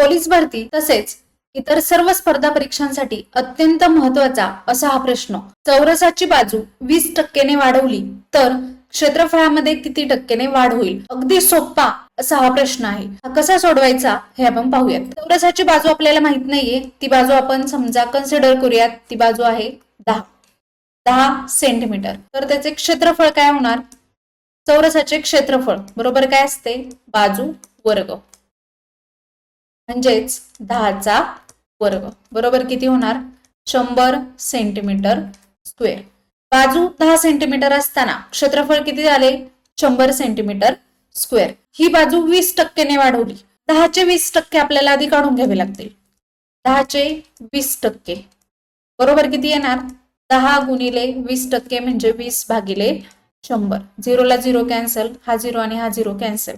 Police भरती तसेच इतर सर्व स्पर्धा परीक्षांसाठी अत्यंत महत्वाचा असा हा प्रश्न, चौरसाची बाजू 20% वाढवली तर क्षेत्रफळामध्ये किती टक्क्याने वाढ होईल? अगदी सोपा असा हा प्रश्न आहे. हा कसा सोडवायचा हे आपण पाहूयात. चौरसाची बाजू आपल्याला माहित नाहीये, ती बाजू आपण समजा कन्सिडर करूयात. ती बाजू आहे 10 सेंटीमीटर. तर त्याचे क्षेत्रफळ काय होणार? चौरसाचे क्षेत्रफळ बरोबर काय असते? बाजू वर्ग, म्हणजेच 10चा वर्ग बरोबर किती होणार? 100 सेंटीमीटर स्क्वेअर. बाजू 10 सेंटीमीटर असताना क्षेत्रफळ किती झाले? 100 सेंटीमीटर स्क्वेअर. ही बाजू 20% वाढवली. 10चे 20% आपल्याला आधी काढून घ्यावे लागतील. 10चे 20% बरोबर किती येणार? 10 गुणिले 20% म्हणजे 20/100. 0 ला 0 कॅन्सल, हा 0 आणि हा 0 कॅन्सल,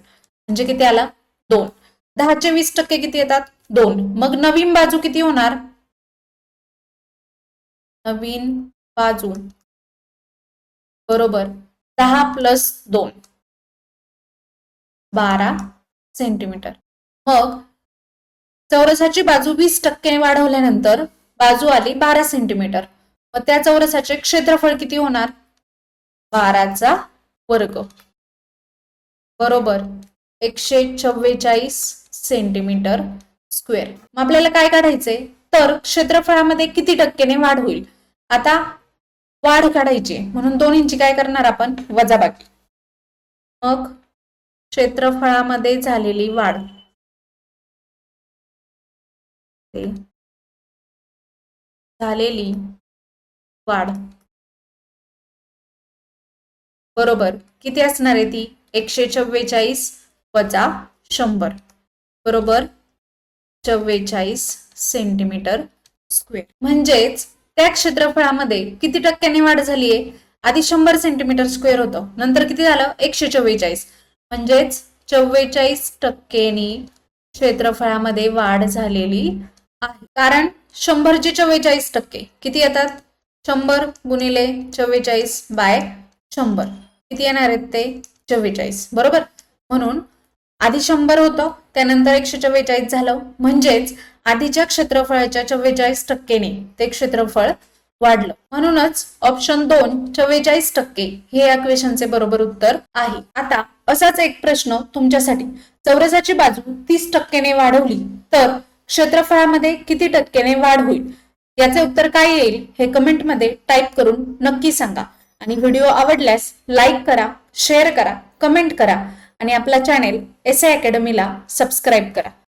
म्हणजे किती आला? 2. 10चे 20% किती येतात? 2. मग नवीन बाजू किती होणार? नवीन बाजू बरोबर 10 + 2 12 सेंटीमीटर. मग चौरसाची बाजू 20% वाढवल्यानंतर बाजू आली 12 सेंटीमीटर. मग त्या चौरसाचे क्षेत्रफळ किती होणार? 12चा वर्ग बरोबर 144 सेंटीमीटर स्क्वेअर. मग आपल्याला काय काढायचंय? तर क्षेत्रफळामध्ये किती टक्क्याने वाढ होईल? आता वाढ काढायची म्हणून दोन्हींची काय करणार आपण? वजाबाकी. मग क्षेत्रफळामध्ये झालेली वाढ बरोबर किती असणार आहे? ती 144 वजा 100 बरोबर 44 सेंटीमीटर स्क्वेअर. म्हणजेच त्या क्षेत्रफळामध्ये किती टक्क्यांनी वाढ झालीये? आधी 100 सेंटीमीटर स्क्वेअर होतं, नंतर किती झालं? 144. म्हणजेच 44% क्षेत्रफळामध्ये वाढ झालेली आहे. कारण 100चे 44% किती येतात? 100 गुणिले 44/100 किती येणार आहेत? ते 44 बरोबर. म्हणून आधी 100 होतं, त्यानंतर 144 झालं, म्हणजेच आधीच्या क्षेत्रफळाच्या 44%ने ते क्षेत्रफळ वाढलं. म्हणूनच ऑप्शन 2 44% हे या क्वेश्चनचे बरोबर उत्तर आहे. आता असाच एक प्रश्न तुमच्यासाठी, चौरसाची बाजू 30%ने वाढवली तर क्षेत्रफळामध्ये किती टक्क्याने वाढ होईल? याचे उत्तर काय येईल हे कमेंटमध्ये टाईप करून नक्की सांगा. आणि व्हिडिओ आवडल्यास लाईक करा, शेअर करा, कमेंट करा आणि आपला चॅनेल SI अकॅडमीला सबस्क्राईब करा.